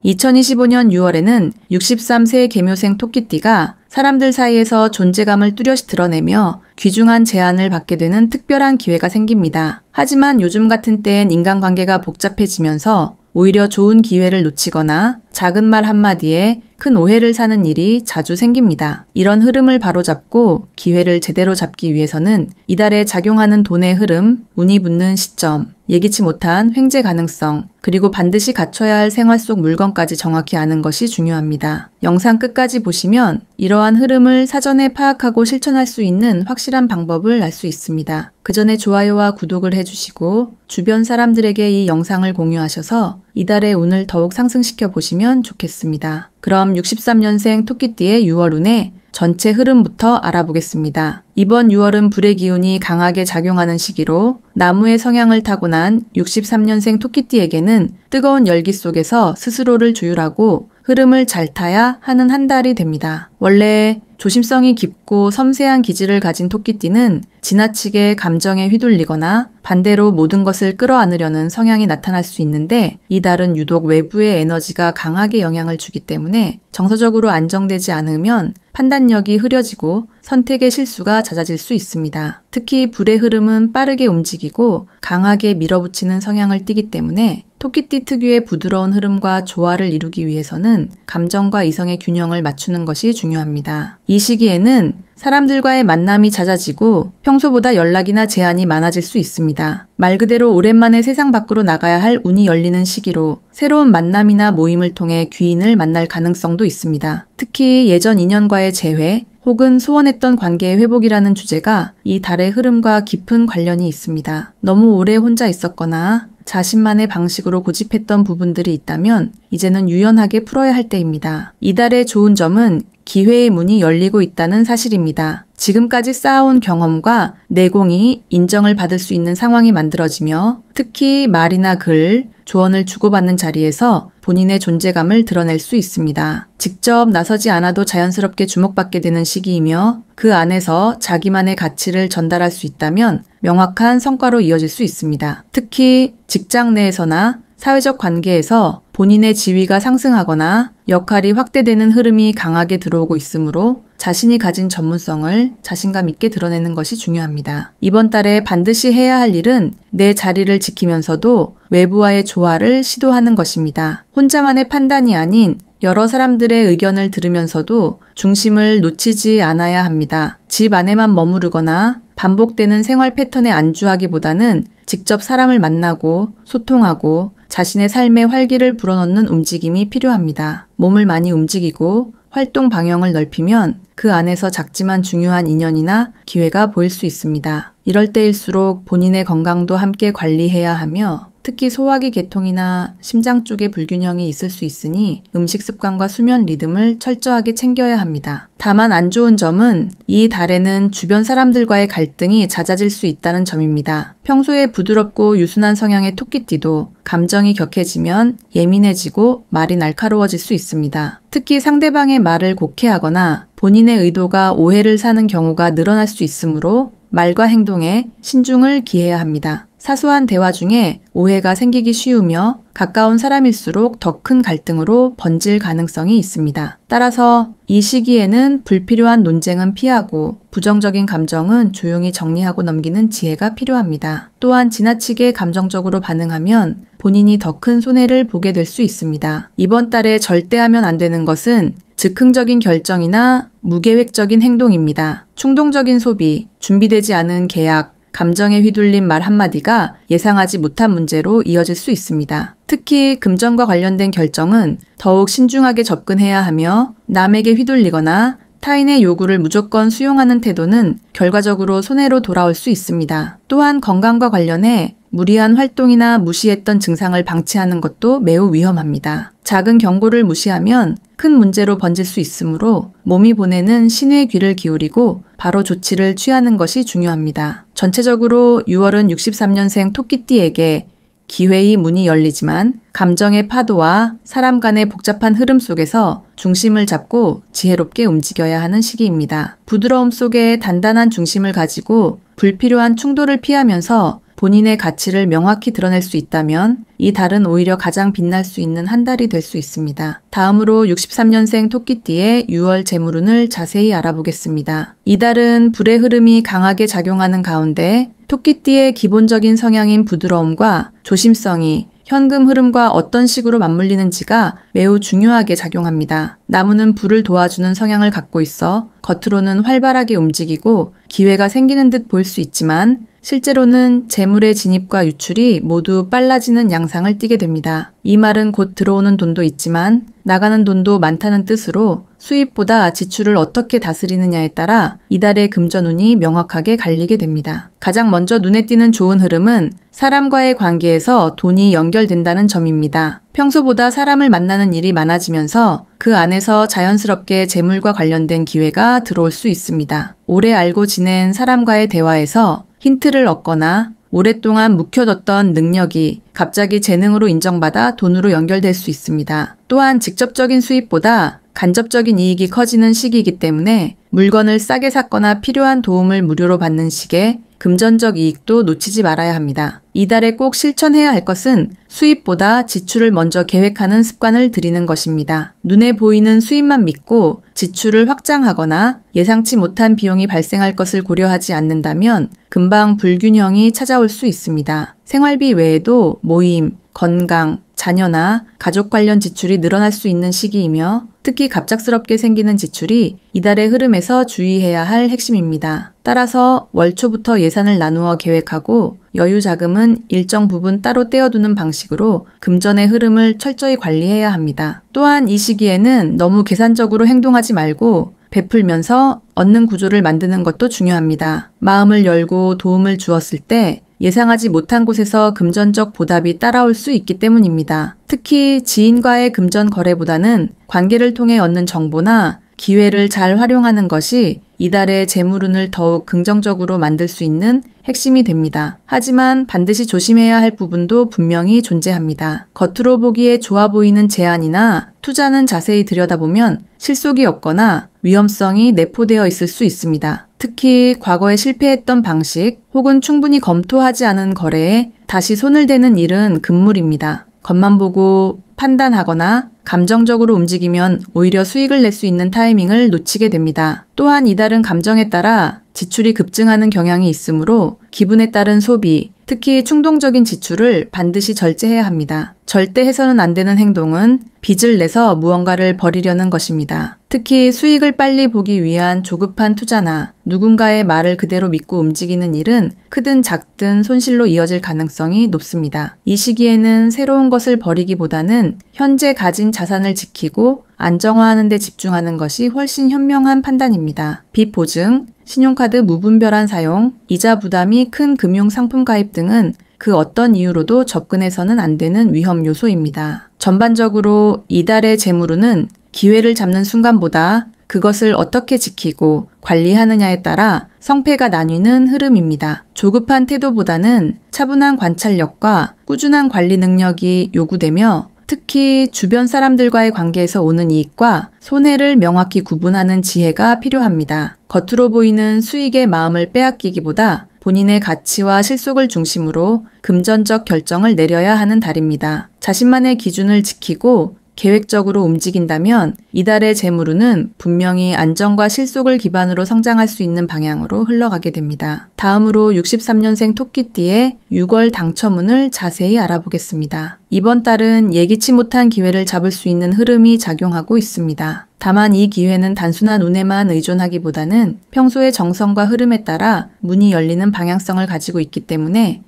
2025년 6월에는 63세 계묘생 토끼띠가 사람들 사이에서 존재감을 뚜렷이 드러내며 귀중한 제안을 받게 되는 특별한 기회가 생깁니다. 하지만 요즘 같은 때엔 인간관계가 복잡해지면서 오히려 좋은 기회를 놓치거나 작은 말 한마디에 큰 오해를 사는 일이 자주 생깁니다. 이런 흐름을 바로잡고 기회를 제대로 잡기 위해서는 이달에 작용하는 돈의 흐름, 운이 붙는 시점, 예기치 못한 횡재 가능성, 그리고 반드시 갖춰야 할 생활 속 물건까지 정확히 아는 것이 중요합니다. 영상 끝까지 보시면 이러한 흐름을 사전에 파악하고 실천할 수 있는 확실한 방법을 알 수 있습니다. 그 전에 좋아요와 구독을 해주시고 주변 사람들에게 이 영상을 공유하셔서 이달의 운을 더욱 상승시켜 보시면 좋겠습니다. 그럼 63년생 토끼띠의 6월 운의 전체 흐름부터 알아보겠습니다. 이번 6월은 불의 기운이 강하게 작용하는 시기로 나무의 성향을 타고난 63년생 토끼띠에게는 뜨거운 열기 속에서 스스로를 조율하고 흐름을 잘 타야 하는 한 달이 됩니다. 원래 조심성이 깊고 섬세한 기질을 가진 토끼띠는 지나치게 감정에 휘둘리거나 반대로 모든 것을 끌어안으려는 성향이 나타날 수 있는데 이 달은 유독 외부의 에너지가 강하게 영향을 주기 때문에 정서적으로 안정되지 않으면 판단력이 흐려지고 선택의 실수가 잦아질 수 있습니다. 특히 불의 흐름은 빠르게 움직이고 강하게 밀어붙이는 성향을 띠기 때문에 토끼띠 특유의 부드러운 흐름과 조화를 이루기 위해서는 감정과 이성의 균형을 맞추는 것이 중요합니다. 이 시기에는 사람들과의 만남이 잦아지고 평소보다 연락이나 제안이 많아질 수 있습니다. 말 그대로 오랜만에 세상 밖으로 나가야 할 운이 열리는 시기로 새로운 만남이나 모임을 통해 귀인을 만날 가능성도 있습니다. 특히 예전 인연과의 재회 혹은 소원했던 관계의 회복이라는 주제가 이 달의 흐름과 깊은 관련이 있습니다. 너무 오래 혼자 있었거나 자신만의 방식으로 고집했던 부분들이 있다면 이제는 유연하게 풀어야 할 때입니다. 이달의 좋은 점은 기회의 문이 열리고 있다는 사실입니다. 지금까지 쌓아온 경험과 내공이 인정을 받을 수 있는 상황이 만들어지며 특히 말이나 글, 조언을 주고받는 자리에서 본인의 존재감을 드러낼 수 있습니다. 직접 나서지 않아도 자연스럽게 주목받게 되는 시기이며 그 안에서 자기만의 가치를 전달할 수 있다면 명확한 성과로 이어질 수 있습니다. 특히 직장 내에서나 사회적 관계에서 본인의 지위가 상승하거나 역할이 확대되는 흐름이 강하게 들어오고 있으므로 자신이 가진 전문성을 자신감 있게 드러내는 것이 중요합니다. 이번 달에 반드시 해야 할 일은 내 자리를 지키면서도 외부와의 조화를 시도하는 것입니다. 혼자만의 판단이 아닌 여러 사람들의 의견을 들으면서도 중심을 놓치지 않아야 합니다. 집 안에만 머무르거나 반복되는 생활 패턴에 안주하기보다는 직접 사람을 만나고 소통하고 자신의 삶에 활기를 불어넣는 움직임이 필요합니다. 몸을 많이 움직이고 활동 방향을 넓히면 그 안에서 작지만 중요한 인연이나 기회가 보일 수 있습니다. 이럴 때일수록 본인의 건강도 함께 관리해야 하며 특히 소화기 계통이나 심장 쪽에 불균형이 있을 수 있으니 음식 습관과 수면 리듬을 철저하게 챙겨야 합니다. 다만 안 좋은 점은 이 달에는 주변 사람들과의 갈등이 잦아질 수 있다는 점입니다. 평소에 부드럽고 유순한 성향의 토끼띠도 감정이 격해지면 예민해지고 말이 날카로워질 수 있습니다. 특히 상대방의 말을 곡해하거나 본인의 의도가 오해를 사는 경우가 늘어날 수 있으므로 말과 행동에 신중을 기해야 합니다. 사소한 대화 중에 오해가 생기기 쉬우며 가까운 사람일수록 더 큰 갈등으로 번질 가능성이 있습니다. 따라서 이 시기에는 불필요한 논쟁은 피하고 부정적인 감정은 조용히 정리하고 넘기는 지혜가 필요합니다. 또한 지나치게 감정적으로 반응하면 본인이 더 큰 손해를 보게 될 수 있습니다. 이번 달에 절대 하면 안 되는 것은 즉흥적인 결정이나 무계획적인 행동입니다. 충동적인 소비, 준비되지 않은 계약, 감정에 휘둘린 말 한마디가 예상하지 못한 문제로 이어질 수 있습니다. 특히 금전과 관련된 결정은 더욱 신중하게 접근해야 하며 남에게 휘둘리거나 타인의 요구를 무조건 수용하는 태도는 결과적으로 손해로 돌아올 수 있습니다. 또한 건강과 관련해 무리한 활동이나 무시했던 증상을 방치하는 것도 매우 위험합니다. 작은 경고를 무시하면 큰 문제로 번질 수 있으므로 몸이 보내는 신호의 귀를 기울이고 바로 조치를 취하는 것이 중요합니다. 전체적으로 6월은 63년생 토끼띠에게 기회의 문이 열리지만 감정의 파도와 사람 간의 복잡한 흐름 속에서 중심을 잡고 지혜롭게 움직여야 하는 시기입니다. 부드러움 속에 단단한 중심을 가지고 불필요한 충돌을 피하면서 본인의 가치를 명확히 드러낼 수 있다면 이 달은 오히려 가장 빛날 수 있는 한 달이 될 수 있습니다. 다음으로 63년생 토끼띠의 6월 재물운을 자세히 알아보겠습니다. 이 달은 불의 흐름이 강하게 작용하는 가운데 토끼띠의 기본적인 성향인 부드러움과 조심성이 현금 흐름과 어떤 식으로 맞물리는지가 매우 중요하게 작용합니다. 나무는 불을 도와주는 성향을 갖고 있어 겉으로는 활발하게 움직이고 기회가 생기는 듯 보일 수 있지만 실제로는 재물의 진입과 유출이 모두 빨라지는 양상을 띠게 됩니다. 이 말은 곧 들어오는 돈도 있지만 나가는 돈도 많다는 뜻으로 수입보다 지출을 어떻게 다스리느냐에 따라 이달의 금전운이 명확하게 갈리게 됩니다. 가장 먼저 눈에 띄는 좋은 흐름은 사람과의 관계에서 돈이 연결된다는 점입니다. 평소보다 사람을 만나는 일이 많아지면서 그 안에서 자연스럽게 재물과 관련된 기회가 들어올 수 있습니다. 오래 알고 지낸 사람과의 대화에서 힌트를 얻거나 오랫동안 묵혀뒀던 능력이 갑자기 재능으로 인정받아 돈으로 연결될 수 있습니다. 또한 직접적인 수입보다 간접적인 이익이 커지는 시기이기 때문에 물건을 싸게 샀거나 필요한 도움을 무료로 받는 식의 금전적 이익도 놓치지 말아야 합니다. 이달에 꼭 실천해야 할 것은 수입보다 지출을 먼저 계획하는 습관을 들이는 것입니다. 눈에 보이는 수입만 믿고 지출을 확장하거나 예상치 못한 비용이 발생할 것을 고려하지 않는다면 금방 불균형이 찾아올 수 있습니다. 생활비 외에도 모임, 건강, 자녀나 가족 관련 지출이 늘어날 수 있는 시기이며 특히 갑작스럽게 생기는 지출이 이달의 흐름에서 주의해야 할 핵심입니다. 따라서 월 초부터 예산을 나누어 계획하고 여유 자금은 일정 부분 따로 떼어두는 방식으로 금전의 흐름을 철저히 관리해야 합니다. 또한 이 시기에는 너무 계산적으로 행동하지 말고 베풀면서 얻는 구조를 만드는 것도 중요합니다. 마음을 열고 도움을 주었을 때 예상하지 못한 곳에서 금전적 보답이 따라올 수 있기 때문입니다. 특히 지인과의 금전 거래보다는 관계를 통해 얻는 정보나 기회를 잘 활용하는 것이 이달의 재물운을 더욱 긍정적으로 만들 수 있는 핵심이 됩니다. 하지만 반드시 조심해야 할 부분도 분명히 존재합니다. 겉으로 보기에 좋아 보이는 제안이나 투자는 자세히 들여다보면 실속이 없거나 위험성이 내포되어 있을 수 있습니다. 특히 과거에 실패했던 방식 혹은 충분히 검토하지 않은 거래에 다시 손을 대는 일은 금물입니다. 겉만 보고 판단하거나 감정적으로 움직이면 오히려 수익을 낼 수 있는 타이밍을 놓치게 됩니다. 또한 이달은 감정에 따라 지출이 급증하는 경향이 있으므로 기분에 따른 소비, 특히 충동적인 지출을 반드시 절제해야 합니다. 절대 해서는 안 되는 행동은 빚을 내서 무언가를 버리려는 것입니다. 특히 수익을 빨리 보기 위한 조급한 투자나 누군가의 말을 그대로 믿고 움직이는 일은 크든 작든 손실로 이어질 가능성이 높습니다. 이 시기에는 새로운 것을 버리기보다는 현재 가진 자산을 지키고 안정화하는 데 집중하는 것이 훨씬 현명한 판단입니다. 빚 보증, 신용카드 무분별한 사용, 이자 부담이 큰 금융 상품 가입 등은 그 어떤 이유로도 접근해서는 안 되는 위험 요소입니다. 전반적으로 이달의 재물운은 기회를 잡는 순간보다 그것을 어떻게 지키고 관리하느냐에 따라 성패가 나뉘는 흐름입니다. 조급한 태도보다는 차분한 관찰력과 꾸준한 관리 능력이 요구되며 특히 주변 사람들과의 관계에서 오는 이익과 손해를 명확히 구분하는 지혜가 필요합니다. 겉으로 보이는 수익의 마음을 빼앗기기보다 본인의 가치와 실속을 중심으로 금전적 결정을 내려야 하는 달입니다. 자신만의 기준을 지키고 계획적으로 움직인다면 이달의 재물운은 분명히 안정과 실속을 기반으로 성장할 수 있는 방향으로 흘러가게 됩니다. 다음으로 63년생 토끼띠의 6월 당첨운을 자세히 알아보겠습니다. 이번 달은 예기치 못한 기회를 잡을 수 있는 흐름이 작용하고 있습니다. 다만 이 기회는 단순한 운에만 의존하기보다는 평소의 정성과 흐름에 따라 문이 열리는 방향성을 가지고 있기 때문에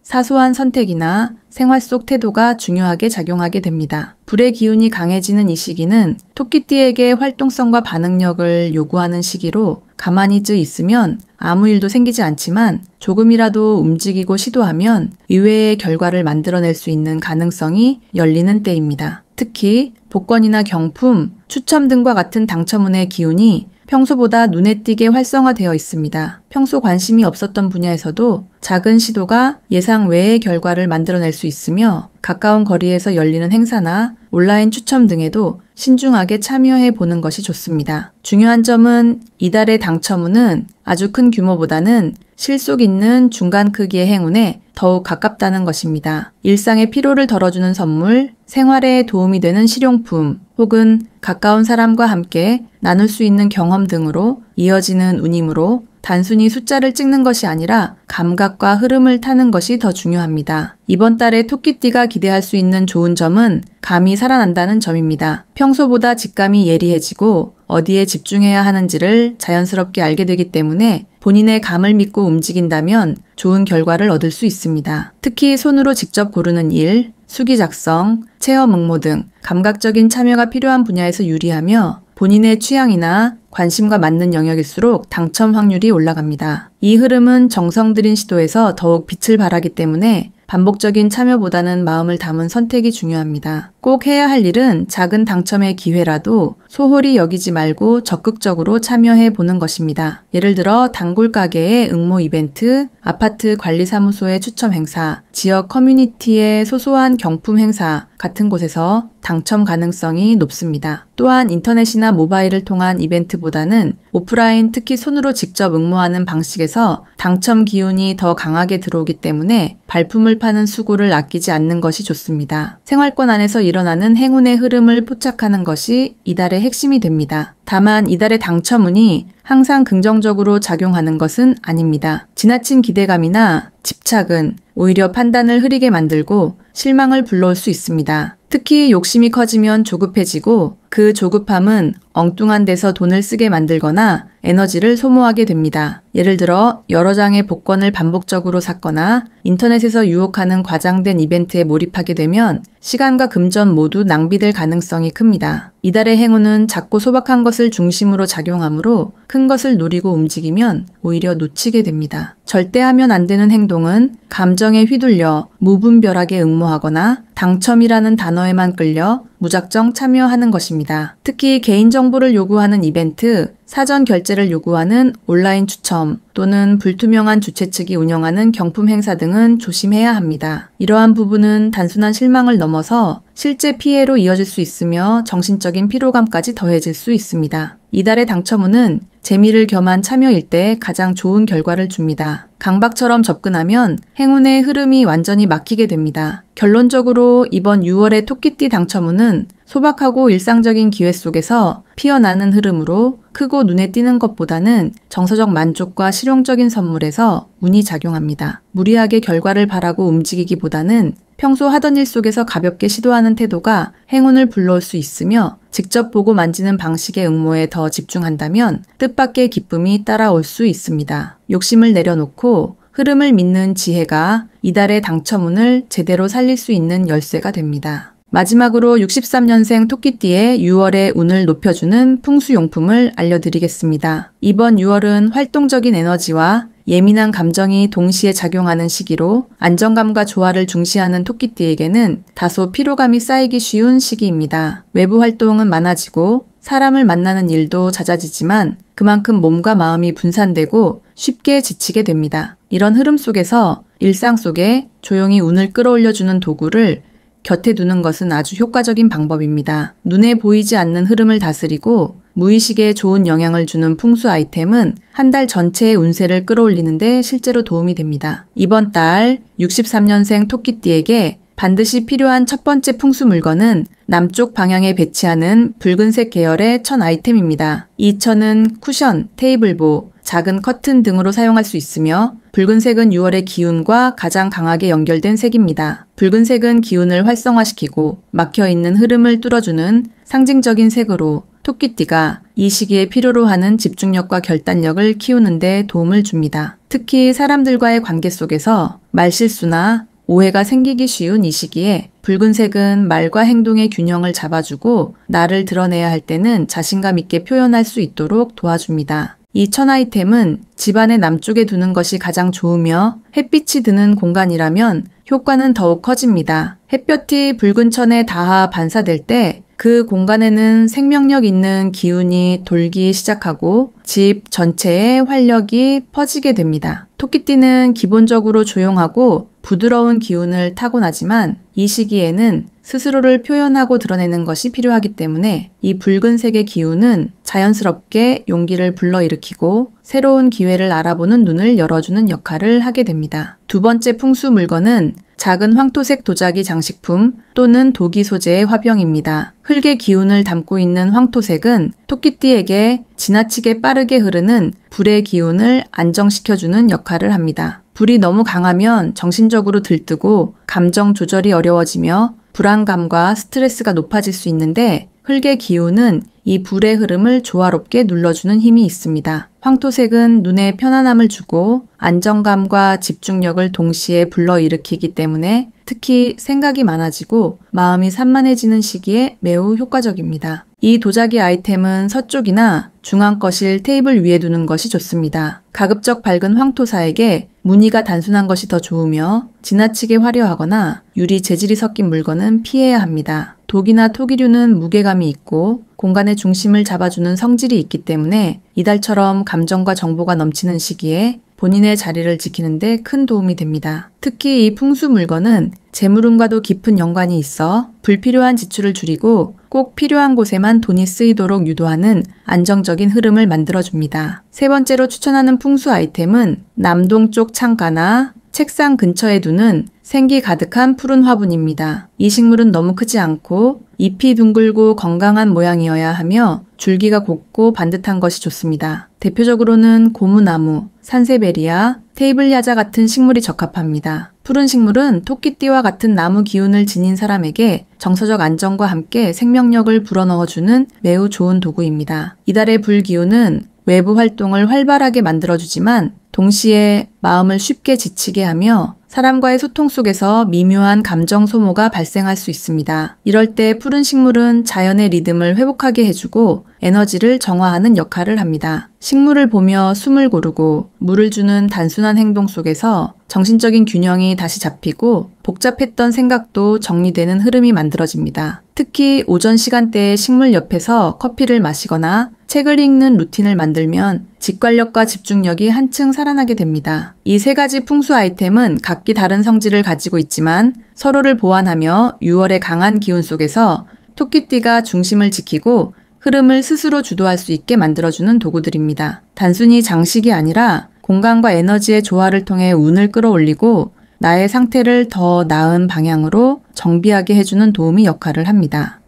사소한 선택이나 생활 속 태도가 중요하게 작용하게 됩니다. 불의 기운이 강해지는 이 시기는 토끼띠에게 활동성과 반응력을 요구하는 시기로 가만히 있으면 아무 일도 생기지 않지만 조금이라도 움직이고 시도하면 의외의 결과를 만들어낼 수 있는 가능성이 열리는 때입니다. 특히 복권이나 경품, 추첨 등과 같은 당첨운의 기운이 평소보다 눈에 띄게 활성화되어 있습니다. 평소 관심이 없었던 분야에서도 작은 시도가 예상 외의 결과를 만들어낼 수 있으며 가까운 거리에서 열리는 행사나 온라인 추첨 등에도 신중하게 참여해 보는 것이 좋습니다. 중요한 점은 이달의 당첨운은 아주 큰 규모보다는 실속 있는 중간 크기의 행운에 더욱 가깝다는 것입니다. 일상의 피로를 덜어주는 선물, 생활에 도움이 되는 실용품, 혹은 가까운 사람과 함께 나눌 수 있는 경험 등으로 이어지는 운임으로 단순히 숫자를 찍는 것이 아니라 감각과 흐름을 타는 것이 더 중요합니다. 이번 달에 토끼띠가 기대할 수 있는 좋은 점은 감이 살아난다는 점입니다. 평소보다 직감이 예리해지고 어디에 집중해야 하는지를 자연스럽게 알게 되기 때문에 본인의 감을 믿고 움직인다면 좋은 결과를 얻을 수 있습니다. 특히 손으로 직접 고르는 일, 수기 작성, 체험 응모 등 감각적인 참여가 필요한 분야에서 유리하며 본인의 취향이나 관심과 맞는 영역일수록 당첨 확률이 올라갑니다. 이 흐름은 정성 들인 시도에서 더욱 빛을 발하기 때문에 반복적인 참여보다는 마음을 담은 선택이 중요합니다. 꼭 해야 할 일은 작은 당첨의 기회라도 소홀히 여기지 말고 적극적으로 참여해 보는 것입니다. 예를 들어 단골 가게의 응모 이벤트, 아파트 관리사무소의 추첨 행사, 지역 커뮤니티의 소소한 경품 행사 같은 곳에서 당첨 가능성이 높습니다. 또한 인터넷이나 모바일을 통한 이벤트보다는 오프라인, 특히 손으로 직접 응모하는 방식에서 당첨 기운이 더 강하게 들어오기 때문에 발품을 파는 수고를 아끼지 않는 것이 좋습니다. 생활권 안에서 일어나는 행운의 흐름을 포착하는 것이 이달의 핵심이 됩니다. 다만 이달의 당첨운이 항상 긍정적으로 작용하는 것은 아닙니다. 지나친 기대감이나 집착은 오히려 판단을 흐리게 만들고 실망을 불러올 수 있습니다. 특히 욕심이 커지면 조급해지고 그 조급함은 엉뚱한 데서 돈을 쓰게 만들거나 에너지를 소모하게 됩니다. 예를 들어 여러 장의 복권을 반복적으로 샀거나 인터넷에서 유혹하는 과장된 이벤트에 몰입하게 되면 시간과 금전 모두 낭비될 가능성이 큽니다. 이달의 행운은 작고 소박한 것을 중심으로 작용하므로 큰 것을 노리고 움직이면 오히려 놓치게 됩니다. 절대 하면 안 되는 행동은 감정에 휘둘려 무분별하게 응모하거나 당첨이라는 단어에만 끌려 무작정 참여하는 것입니다. 특히 개인정보를 요구하는 이벤트, 사전 결제를 요구하는 온라인 추첨 또는 불투명한 주최 측이 운영하는 경품 행사 등은 조심해야 합니다. 이러한 부분은 단순한 실망을 넘어서 실제 피해로 이어질 수 있으며 정신적인 피로감까지 더해질 수 있습니다. 이달의 당첨운은 재미를 겸한 참여일 때 가장 좋은 결과를 줍니다. 강박처럼 접근하면 행운의 흐름이 완전히 막히게 됩니다. 결론적으로 이번 6월의 토끼띠 당첨운은 소박하고 일상적인 기회 속에서 피어나는 흐름으로 크고 눈에 띄는 것보다는 정서적 만족과 실용적인 선물에서 운이 작용합니다. 무리하게 결과를 바라고 움직이기보다는 평소 하던 일 속에서 가볍게 시도하는 태도가 행운을 불러올 수 있으며 직접 보고 만지는 방식의 응모에 더 집중한다면 뜻밖의 기쁨이 따라올 수 있습니다. 욕심을 내려놓고 흐름을 믿는 지혜가 이달의 당첨운을 제대로 살릴 수 있는 열쇠가 됩니다. 마지막으로 63년생 토끼띠의 6월의 운을 높여주는 풍수용품을 알려드리겠습니다. 이번 6월은 활동적인 에너지와 예민한 감정이 동시에 작용하는 시기로 안정감과 조화를 중시하는 토끼띠에게는 다소 피로감이 쌓이기 쉬운 시기입니다. 외부 활동은 많아지고 사람을 만나는 일도 잦아지지만 그만큼 몸과 마음이 분산되고 쉽게 지치게 됩니다. 이런 흐름 속에서 일상 속에 조용히 운을 끌어올려주는 도구를 곁에 두는 것은 아주 효과적인 방법입니다. 눈에 보이지 않는 흐름을 다스리고 무의식에 좋은 영향을 주는 풍수 아이템은 한 달 전체의 운세를 끌어올리는 데 실제로 도움이 됩니다. 이번 달 63년생 토끼띠에게 반드시 필요한 첫 번째 풍수 물건은 남쪽 방향에 배치하는 붉은색 계열의 천 아이템입니다. 이 천은 쿠션, 테이블보, 작은 커튼 등으로 사용할 수 있으며 붉은색은 6월의 기운과 가장 강하게 연결된 색입니다. 붉은색은 기운을 활성화시키고 막혀있는 흐름을 뚫어주는 상징적인 색으로 토끼띠가 이 시기에 필요로 하는 집중력과 결단력을 키우는 데 도움을 줍니다. 특히 사람들과의 관계 속에서 말실수나 오해가 생기기 쉬운 이 시기에 붉은색은 말과 행동의 균형을 잡아주고 나를 드러내야 할 때는 자신감 있게 표현할 수 있도록 도와줍니다. 이 천 아이템은 집안의 남쪽에 두는 것이 가장 좋으며 햇빛이 드는 공간이라면 효과는 더욱 커집니다. 햇볕이 붉은 천에 닿아 반사될 때 그 공간에는 생명력 있는 기운이 돌기 시작하고 집 전체에 활력이 퍼지게 됩니다. 토끼띠는 기본적으로 조용하고 부드러운 기운을 타고나지만 이 시기에는 스스로를 표현하고 드러내는 것이 필요하기 때문에 이 붉은색의 기운은 자연스럽게 용기를 불러일으키고 새로운 기회를 알아보는 눈을 열어주는 역할을 하게 됩니다. 두 번째 풍수 물건은 작은 황토색 도자기 장식품 또는 도기 소재의 화병입니다. 흙의 기운을 담고 있는 황토색은 토끼띠에게 지나치게 빠르게 흐르는 불의 기운을 안정시켜주는 역할을 합니다. 불이 너무 강하면 정신적으로 들뜨고 감정 조절이 어려워지며 불안감과 스트레스가 높아질 수 있는데 흙의 기운은 이 불의 흐름을 조화롭게 눌러주는 힘이 있습니다. 황토색은 눈에 편안함을 주고 안정감과 집중력을 동시에 불러일으키기 때문에 특히 생각이 많아지고 마음이 산만해지는 시기에 매우 효과적입니다. 이 도자기 아이템은 서쪽이나 중앙거실 테이블 위에 두는 것이 좋습니다. 가급적 밝은 황토사에게 무늬가 단순한 것이 더 좋으며 지나치게 화려하거나 유리 재질이 섞인 물건은 피해야 합니다. 독이나 토기류는 무게감이 있고 공간의 중심을 잡아주는 성질이 있기 때문에 이달처럼 감정과 정보가 넘치는 시기에 본인의 자리를 지키는 데 큰 도움이 됩니다. 특히 이 풍수 물건은 재물운과도 깊은 연관이 있어 불필요한 지출을 줄이고 꼭 필요한 곳에만 돈이 쓰이도록 유도하는 안정적인 흐름을 만들어줍니다. 세 번째로 추천하는 풍수 아이템은 남동쪽 창가나 책상 근처에 두는 생기 가득한 푸른 화분입니다. 이 식물은 너무 크지 않고 잎이 둥글고 건강한 모양이어야 하며 줄기가 곱고 반듯한 것이 좋습니다. 대표적으로는 고무나무, 산세베리아, 테이블야자 같은 식물이 적합합니다. 푸른 식물은 토끼띠와 같은 나무 기운을 지닌 사람에게 정서적 안정과 함께 생명력을 불어넣어주는 매우 좋은 도구입니다. 이달의 불 기운은 외부 활동을 활발하게 만들어주지만 동시에 마음을 쉽게 지치게 하며 사람과의 소통 속에서 미묘한 감정 소모가 발생할 수 있습니다. 이럴 때 푸른 식물은 자연의 리듬을 회복하게 해주고 에너지를 정화하는 역할을 합니다. 식물을 보며 숨을 고르고 물을 주는 단순한 행동 속에서 정신적인 균형이 다시 잡히고 복잡했던 생각도 정리되는 흐름이 만들어집니다. 특히 오전 시간대에 식물 옆에서 커피를 마시거나 책을 읽는 루틴을 만들면 직관력과 집중력이 한층 살아나게 됩니다. 이 세 가지 풍수 아이템은 각기 다른 성질을 가지고 있지만 서로를 보완하며 6월의 강한 기운 속에서 토끼띠가 중심을 지키고 흐름을 스스로 주도할 수 있게 만들어주는 도구들입니다. 단순히 장식이 아니라 공간과 에너지의 조화를 통해 운을 끌어올리고 나의 상태를 더 나은 방향으로 정비하게 해주는 도움이 역할을 합니다.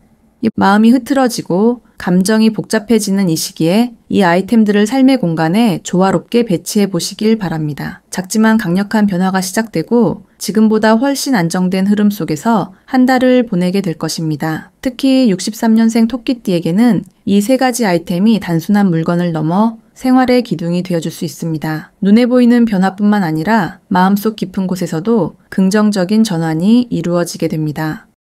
마음이 흐트러지고 감정이 복잡해지는 이 시기에 이 아이템들을 삶의 공간에 조화롭게 배치해 보시길 바랍니다. 작지만 강력한 변화가 시작되고 지금보다 훨씬 안정된 흐름 속에서 한 달을 보내게 될 것입니다. 특히 63년생 토끼띠에게는 이 세 가지 아이템이 단순한 물건을 넘어 생활의 기둥이 되어줄 수 있습니다. 눈에 보이는 변화뿐만 아니라 마음속 깊은 곳에서도 긍정적인 전환이 이루어지게 됩니다.